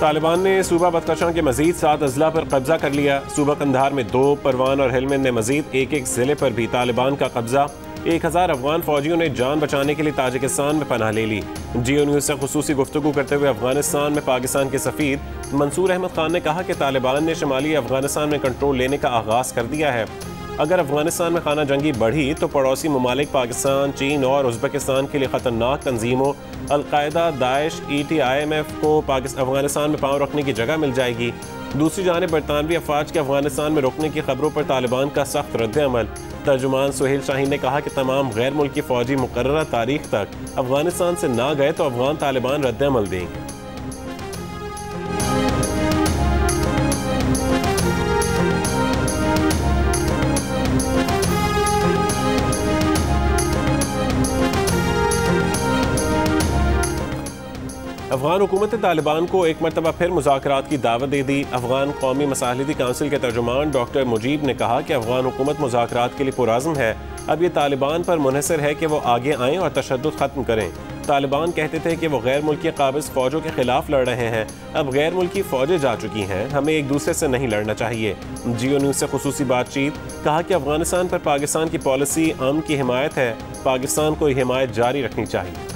तालिबान ने सूबा बदख्शां के मजीद 7 अजला पर कब्जा कर लिया। सूबा कंधार में 2, परवान और हेलमंद में मजीद एक जिले पर भी तालिबान का कब्जा। 1000 अफगान फौजियों ने जान बचाने के लिए ताजिकिस्तान में पनाह ले ली। जियो न्यूज़ से खुसूसी गुफ्तगू करते हुए अफगानिस्तान में पाकिस्तान के सफीर मंसूर अहमद खान ने कहा कि तालिबान ने शुमाली अफगानिस्तान में कंट्रोल लेने का आगाज़ कर दिया है। अगर अफगानिस्तान में खाना जंगी बढ़ी तो पड़ोसी ममालिक पाकिस्तान, चीन और उज़्बेकिस्तान के लिए ख़तरनाक तंजीमों अल-कायदा, दाइश, ETIMF को अफगानिस्तान में पाँव रखने की जगह मिल जाएगी। दूसरी जानिब बरतानवी अफवाज के अफगानिस्तान में रुकने की खबरों पर तालिबान का सख्त रद्द-ए-अमल। तर्जुमान सुहेल शाहीन ने कहा कि तमाम गैर मुल्की फ़ौजी मुकर्ररा तारीख तक अफगानिस्तान से ना गए तो अफगान तालिबान रद्द-ए-अमल देंगे। अफगान हुकूमत ने तालिबान को एक मरतबा फिर मुज़ाकरात की दावत दे दी। अफगान कौमी मसालिहती काउंसिल के तर्जुमान डॉक्टर मुजीब ने कहा कि अफगान हुकूमत मुज़ाकरात के लिए पुरअज़्म है। अब ये तालिबान पर मुनहसर है कि वो आगे आएँ और तशद्दुद ख़त्म करें। तालिबान कहते थे कि वो गैर मुल्की काबिज़ फ़ौजों के ख़िलाफ़ लड़ रहे हैं, अब गैर मुल्की फ़ौजें जा चुकी हैं, हमें एक दूसरे से नहीं लड़ना चाहिए। जियो न्यूज़ से खुसूसी बातचीत, कहा कि अफगानिस्तान पर पाकिस्तान की पॉलिसी अमन की हिमायत है, पाकिस्तान को हिमायत जारी रखनी चाहिए।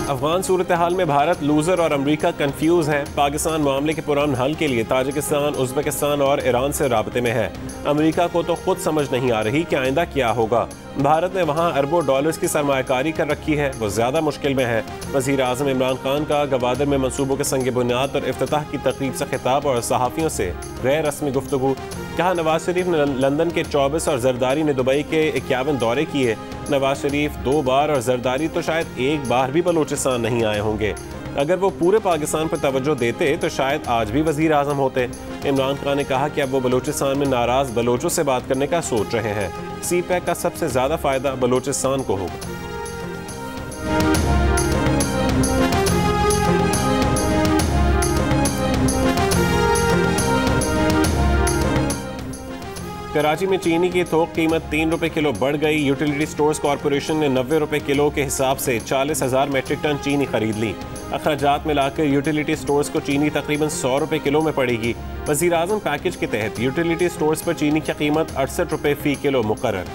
अफगान सूरत हाल में भारत लूजर और अमरीका कंफ्यूज है। पाकिस्तान मामले के पुरअमन हल के लिए ताजिकिस्तान, उज़्बेकिस्तान और ईरान से राब्ते में है। अमरीका को तो खुद समझ नहीं आ रही कि आइंदा क्या होगा। भारत ने वहाँ अरबों डॉलर्स की सरमायाकारी कर रखी है, वो ज़्यादा मुश्किल में है। वज़ीर आज़म इमरान खान का गवादर में मनसूबों के संग बुनियाद पर इफ्तिताह की तकरीब से खिताब और सहाफ़ियों से गैर रस्मी गुफ्तगू। कहा नवाज शरीफ ने लंदन के 24 और जरदारी ने दुबई के 51 दौरे किए। नवाज शरीफ 2 बार और जरदारी तो शायद 1 बार भी बलूचिस्तान नहीं आए होंगे। अगर वो पूरे पाकिस्तान पर तवज्जो देते तो शायद आज भी वज़ीर आज़म होते। इमरान खान ने कहा कि अब वो बलूचिस्तान में नाराज़ बलोचों से बात करने का सोच रहे हैं। CPEC का सबसे ज़्यादा फ़ायदा बलूचिस्तान को होगा। कराची में चीनी की थोक कीमत 3 रुपये किलो बढ़ गई। यूटिलिटी स्टोर्स कॉरपोरेशन ने 90 रुपये किलो के हिसाब से 40,000 मेट्रिक टन चीनी खरीद ली। अखराजात मिलाकर यूटिलिटी स्टोर्स को चीनी तकरीबन 100 रुपये किलो में पड़ेगी। वज़ीर आज़म पैकेज के तहत यूटिलिटी स्टोर्स पर चीनी की कीमत 68 रुपये फ़ी किलो मुकर्रर।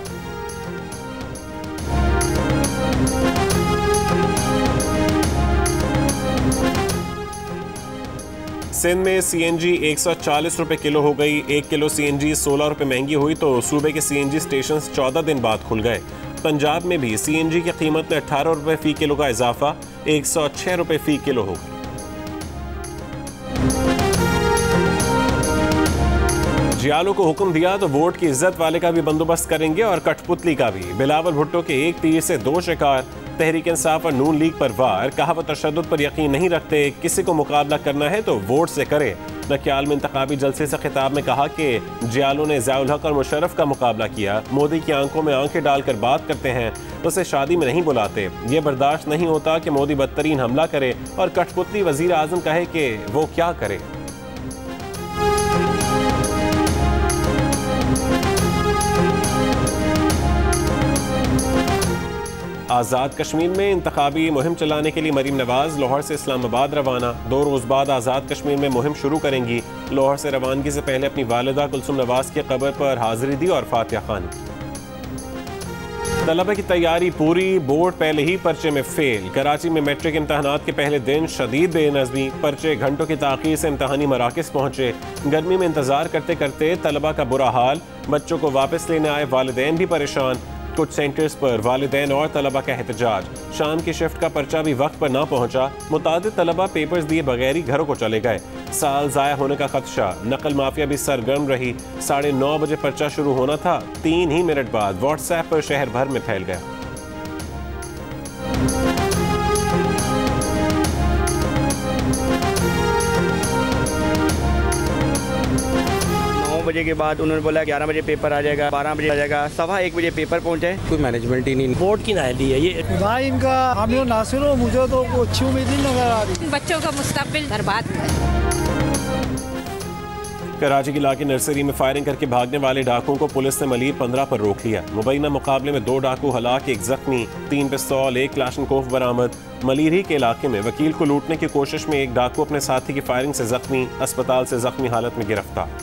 सिंध में CNG 140 रुपये किलो हो गई। 1 किलो CNG 16 रुपये महंगी हुई तो सूबे के CNG स्टेशन 14 दिन बाद खुल गए। पंजाब में भी CNG की कीमत में 18 रुपये फ़ी किलो का इजाफा 106 रुपये फ़ी किलो हो गई। जियालों को हुक्म दिया तो वोट की इज्जत वाले का भी बंदोबस्त करेंगे और कठपुतली का भी। बिलावल भुट्टो के 1 तीर से 2 शिकार। तहरीक इंसाफ और नून लीग पर वार। कहा वो तशद्दुद पर यकीन नहीं रखते, किसी को मुकाबला करना है तो वोट से करे। नक्याल में इंतखाबी जलसे से खिताब में कहा कि जियालों ने ज़ियाउल हक और मुशर्रफ का मुकाबला किया। मोदी की आंखों में आंखें डालकर बात करते हैं, उसे शादी में नहीं बुलाते। ये बर्दाश्त नहीं होता कि मोदी बदतरीन हमला करे और कठपुतली वज़ीर आज़म कहे कि वो क्या करे। आज़ाद कश्मीर में इंतखाबी मुहिम चलाने के लिए मरीम नवाज लाहौर से इस्लामाबाद रवाना। 2 रोज़ बाद आज़ाद कश्मीर में मुहिम शुरू करेंगी। लाहौर से रवानगी से पहले अपनी वालिदा कुलसुम नवाज की कब्र पर हाजिरी दी और फातिहा खानी। तलबा की तैयारी पूरी, बोर्ड पहले ही पर्चे में फेल। कराची में मैट्रिक इम्तहानात के पहले दिन शदीद बेनज़मी, पर्चे घंटों की ताख़ीर से इम्तहानी मराकिज़ पहुँचे। गर्मी में इंतज़ार करते करते तलबा का बुरा हाल, बच्चों को वापस लेने आए वालिदैन भी परेशान। कुछ सेंटर्स पर वालिदैन और तलबा का एहतजाज। शाम की शिफ्ट का पर्चा भी वक्त पर ना पहुंचा। मुतादिद तलबा पेपर्स दिए बगैर ही घरों को चले गए। साल ज़ाया होने का खदशा। नकल माफिया भी सरगर्म रही। 9:30 बजे पर्चा शुरू होना था, 3 ही मिनट बाद व्हाट्सएप पर शहर भर में फैल गया। 9 बजे के बाद उन्होंने बोला 11 बजे पेपर आ जाएगा, 12 बजे आ जाएगा, 1:15 बजे पेपर पहुंचे। कोई मैनेजमेंट ही नहीं। बोर्ड की नाअहली है ये। खुदा इनका हामी नासिर हो, मुझे तो अच्छी उम्मीद नहीं नजर आ रही। बच्चों का मुस्तकबिल बर्बाद है। कराची की इलाके नर्सरी में फायरिंग करके भागने वाले डाकुओं को पुलिस ने मलीर 15 पर रोक लिया। मुबैना मुकाबले में 2 डाकू हलाक, 1 जख्मी, 3 पिस्तौल, 1 क्लाशनकोफ बरामद। मलीरी के इलाके में वकील को लूटने की कोशिश में एक डाकू अपने साथी की फायरिंग से जख्मी, अस्पताल से जख्मी हालत में गिरफ्तार।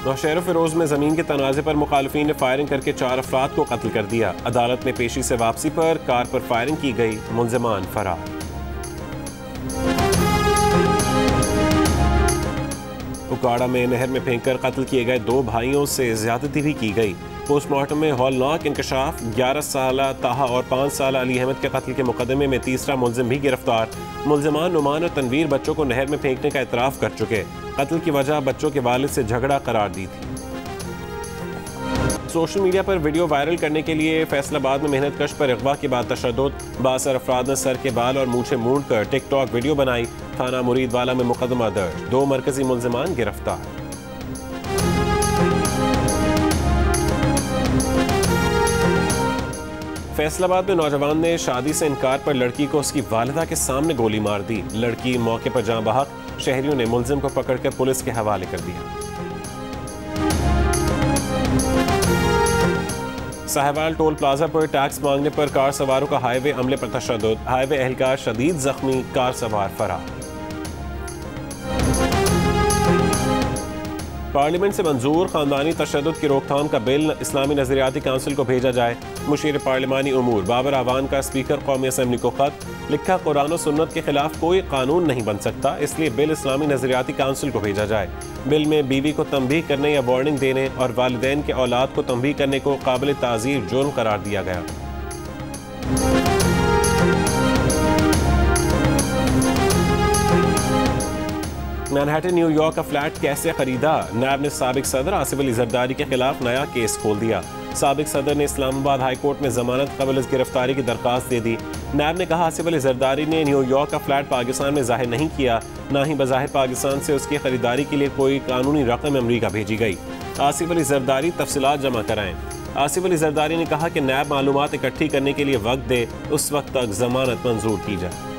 नौशहर फिरोज में जमीन के तनाजे पर मुखालिफिन ने फायरिंग करके 4 अफराद को कत्ल कर दिया। अदालत में पेशी से वापसी पर कार पर फायरिंग की गई, मुलजिमान फरार। उकाड़ा में नहर में फेंककर कत्ल किए गए 2 भाइयों से ज्यादती भी की गई। पोस्टमार्टम में हौलनाक इंकशाफ, 11 साल ताहा और 5 साल अली अहमद के कत्ल के मुकदमे में तीसरा मुलजिम भी गिरफ्तार। मुलजिमान नुमान और तनवीर बच्चों को नहर में फेंकने का इतराफ कर चुके। कत्ल की वजह बच्चों के वालिद से झगड़ा करार दी थी। सोशल मीडिया पर वीडियो वायरल करने के लिए फैसलाबाद में मेहनत कश पर अगवा के बाद तशद्दुद, 12 अफराद ने सर के बाल और मूछें मूंद कर टिकटॉक वीडियो बनाई। थाना मुरीदवाला में मुकदमा दर्ज, 2 मरकजी मुलजिमान गिरफ्तार। फैसलाबाद में नौजवान ने शादी से इनकार पर लड़की को उसकी वालिदा के सामने गोली मार दी। लड़की मौके पर जाँ बहक, शहरियों ने मुलजिम को पकड़कर पुलिस के हवाले कर दिया। साहिवाल टोल प्लाजा पर टैक्स मांगने पर कार सवारों का हाईवे अमले पर तशद्दुद, हाईवे एहलकार शदीद जख्मी, कार सवार फरार। पार्लियामेंट से मंजूर खानदानी तशद्दुद की रोकथाम का बिल इस्लामी नजरियाती काउंसिल को भेजा जाए। मुशीर पार्लिमानी उमूर बाबर आवान का स्पीकर कौमी असम्बली को खत लिखा, कुरान और सुन्नत के खिलाफ कोई कानून नहीं बन सकता, इसलिए बिल इस्लामी नजरियाती काउंसिल को भेजा जाए। बिल में बीवी को तंबीह करने या वार्निंग देने और वालिदैन के औलाद को तंबीह करने को काबिल ताज़ीर जुर्म करार दिया गया। मैनहट्टन न्यूयॉर्क का फ्लैट कैसे खरीदा? नैब ने साबिक सदर आसिफ अली जरदारी के खिलाफ नया केस खोल दिया। साबिक सदर ने इस्लामाबाद हाई कोर्ट में जमानत कबल गिरफ्तारी की दरख्वास्त दे दी। नैब ने कहा आसिफ अली जरदारी ने न्यूयॉर्क का फ्लैट पाकिस्तान में जाहिर नहीं किया, ना ही बज़ाहिर पाकिस्तान से उसकी खरीदारी के लिए कोई कानूनी रकम अमरीका भेजी गई। आसिफ अली जरदारी तफसीलात जमा कराएं। आसिफ अली जरदारी ने कहा कि नैब मालूमात इकट्ठी करने के लिए वक्त दे, उस वक्त तक जमानत मंजूर की जाए।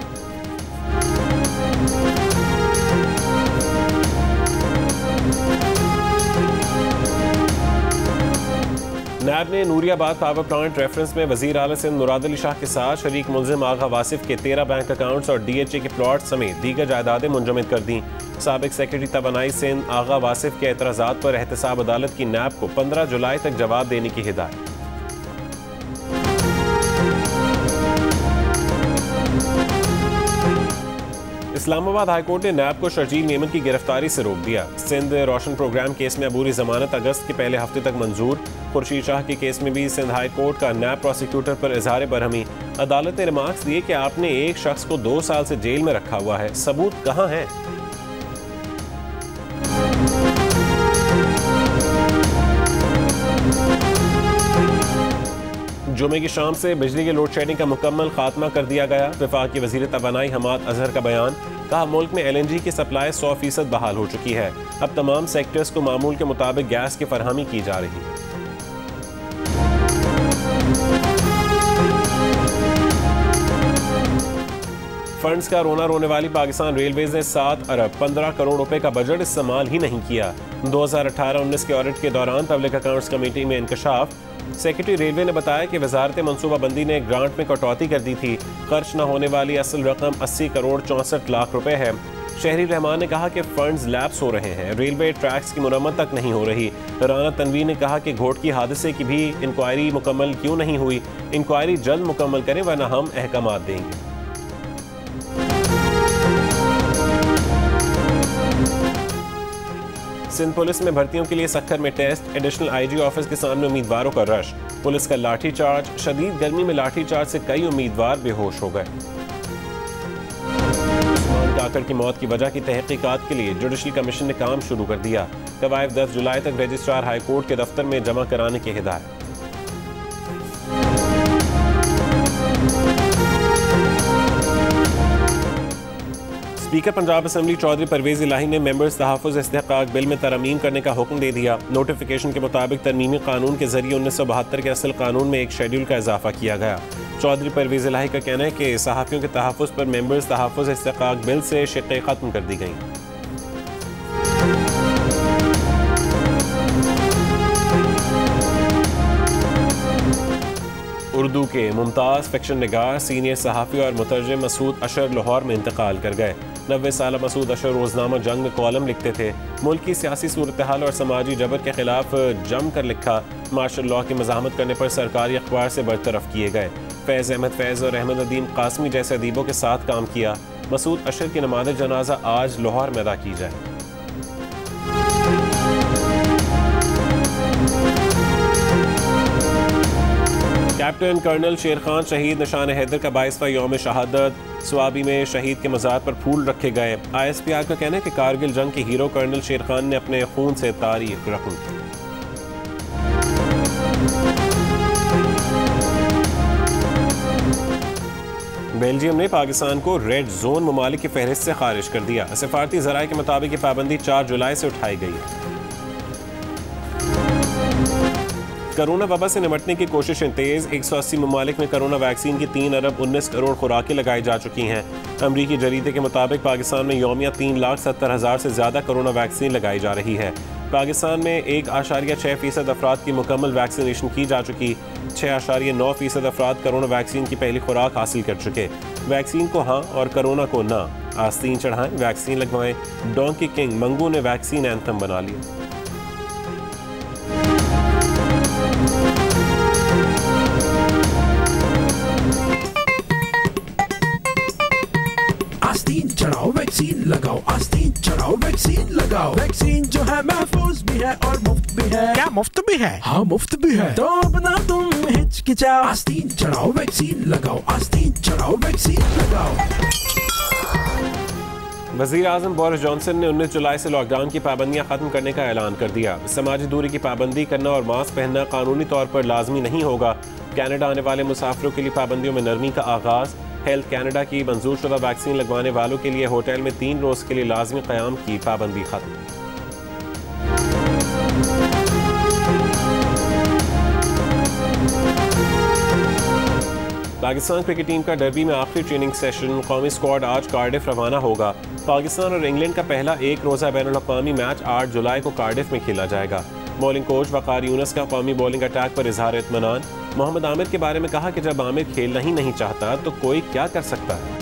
नैब ने नूरियाबाद पावर प्लांट रेफरेंस में वजीर आला सिंध मुराद अली शाह के साथ शरीक मुलजिम आगा वासिफ के 13 बैंक अकाउंट्स और DHA के प्लॉट समेत दीगर जायदादें मुंजमद कर दी। साबिक सेक्रेटरी तवानाई सिंध आगा वासिफ के एतराज़ात पर एहतसाब अदालत की नैब को 15 जुलाई तक जवाब देने की हिदायत। इस्लामाबाद हाईकोर्ट ने नैब को शर्जील मेमन की गिरफ्तारी से रोक दिया। सिंध रोशन प्रोग्राम केस में अबूरी जमानत अगस्त के पहले हफ्ते तक मंजूर। खुर्शीद शाह के केस में भी सिंध हाई कोर्ट का नैब प्रोसिक्यूटर पर इजहार बरहमी। अदालत ने रिमार्क्स दिए कि आपने एक शख्स को 2 साल से जेल में रखा हुआ है, सबूत कहां है? जुमे की शाम से बिजली के लोड शेडिंग का मुकम्मल खात्मा कर दिया गया। वफाकी वजीर तवानाई हमाद अजहर का बयान, कहा मुल्क में LNG की सप्लाई 100% बहाल हो चुकी है। अब तमाम सेक्टर्स को मामूल के मुताबिक गैस की फरहमी की जा रही है। फंड्स का रोना रोने वाली पाकिस्तान रेलवेज ने 7 अरब 15 करोड़ रुपए का बजट इस्तेमाल ही नहीं किया। 2018-19 के ऑडिट के दौरान पब्लिक अकाउंट्स कमेटी में इंकशाफ, सेक्रेटरी रेलवे ने बताया कि वजारत मनसूबाबंदी ने ग्रांट में कटौती कर दी थी। खर्च न होने वाली असल रकम 80 करोड़ 64 लाख रुपए है। शहरी रहमान ने कहा कि फंड्स लैप्स हो रहे हैं, रेलवे ट्रैक्स की मुरम्मत तक नहीं हो रही। राना तनवीर ने कहा कि घोटकी हादसे की भी इंक्वायरी मुकम्मल क्यों नहीं हुई, इंक्वायरी जल्द मुकम्मल करें वरना हम अहकामात देंगे। सिंध पुलिस में भर्तियों के लिए सक्खर में टेस्ट, एडिशनल IG ऑफिस के सामने उम्मीदवारों का रश। पुलिस का लाठीचार्ज, शदीद गर्मी में लाठीचार्ज से कई उम्मीदवार बेहोश हो गए। उस्मान काकर की मौत की वजह की तहकीकात के लिए जुडिशल कमीशन ने काम शुरू कर दिया। कवायद 10 जुलाई तक रजिस्ट्रार हाई कोर्ट के दफ्तर में जमा कराने की हिदायत। स्पीकर पंजाब असम्बली चौधरी परवेज इलाही ने मेंबर्स तहफ़्फ़ुज़ इस्तेहक़ाक़ बिल में तरमीम करने का हुक्म दे दिया। नोटिफिकेशन के मुताबिक तरमीमी कानून के जरिए 1972 के असल कानून में एक शेड्यूल का इजाफा किया गया। चौधरी परवेज इलाही का कहना है कि सहाफ़ियों के तहफ़्फ़ुज़ पर मेंबर्स तहफ़्फ़ुज़ इस्तेहक़ाक़ बिल से शिक़्क़ें ख़त्म कर दी गई। उर्दू के मुमताज़ फिक्शन निगार, सीनियर सहाफ़ी और मुतरजम मसूद अशर लाहौर में इंतकाल कर गए। 90 साल मसूद अशर रोज़नामा जंग में कॉलम लिखते थे। मुल्क की सियासी सूरत हाल और समाजी जबर के खिलाफ जम कर लिखा। मार्शल लॉ की मज़ाहमत करने पर सरकारी अखबार से बरतरफ किए गए। फैज़ अहमद फैज़ और अहमद नदीम कासमी जैसे अदीबों के साथ काम किया। मसूद अशर की नमाज़ जनाजा आज लाहौर में अदा की जाए। कैप्टन कर्नल शेर खान शहीद निशान हैदर का 22वां यौम शहादत। स्वाबी में शहीद के मज़ार पर फूल रखे गए। ISPR का कहना है कि कारगिल जंग के हीरो कर्नल शेर खान ने अपने खून से तारीख रकम की। बेल्जियम ने पाकिस्तान को रेड जोन ममालिक की फहरिस्त से खारिज कर दिया। सफारती ज़राए के मुताबिक ये पाबंदी 4 जुलाई से उठाई गई है। कोरोना वबा से निपटने की कोशिशें तेज। 180 ममालिक में कोरोना वैक्सीन की 3 अरब 19 करोड़ खुराकें लगाई जा चुकी हैं। अमरीकी जरीदे के मुताबिक पाकिस्तान में यौमिया 3,70,000 से ज़्यादा कोरोना वैक्सीन लगाई जा रही है। पाकिस्तान में 1.6% अफराद की मुकम्मल वैक्सीनेशन की जा चुकी। 6.9% अफराद कोरोना वैक्सीन की पहली खुराक हासिल कर चुके। वैक्सीन को हाँ और कोरोना को ना। आस्तीन चढ़ाएं, वैक्सीन लगवाएं। डोंकी किंग मंगू ने वैक्सीन एंथम बना लिया। आस्तीन चढ़ाओ वैक्सीन लगाओ, आस्तीन चढ़ाओ वैक्सीन लगाओ। वैक्सीन जो है महफूज भी है और मुफ्त भी है। क्या मुफ्त भी है? हाँ मुफ्त भी है। तो अपना तुम हिचकिचाओ, आस्तीन चढ़ाओ वैक्सीन लगाओ, आस्तीन चढ़ाओ वैक्सीन लगाओ। वज़ीर आज़म बोरिस जॉनसन ने 19 जुलाई से लॉकडाउन की पाबंदियां खत्म करने का ऐलान कर दिया। समाजी दूरी की पाबंदी करना और मास्क पहनना कानूनी तौर पर लाजमी नहीं होगा। कनाडा आने वाले मुसाफिरों के लिए पाबंदियों में नरमी का आगाज। हेल्थ कनाडा की मंजूर शुदा वैक्सीन लगवाने वालों के लिए होटल में 3 रोज के लिए लाजमी क़याम की पाबंदी खत्म। पाकिस्तान क्रिकेट टीम का डर्बी में आखिरी ट्रेनिंग सेशन। कौमी स्क्वाड आज कार्डिफ रवाना होगा। पाकिस्तान और इंग्लैंड का पहला एक रोज़ा बैनुल-अक़वामी मैच 8 जुलाई को कार्डिफ में खेला जाएगा। बॉलिंग कोच वक़ार यूनुस का कौमी बॉलिंग अटैक पर इजहार इत्मीनान। मोहम्मद आमिर के बारे में कहा कि जब आमिर खेलना ही नहीं चाहता तो कोई क्या कर सकता है।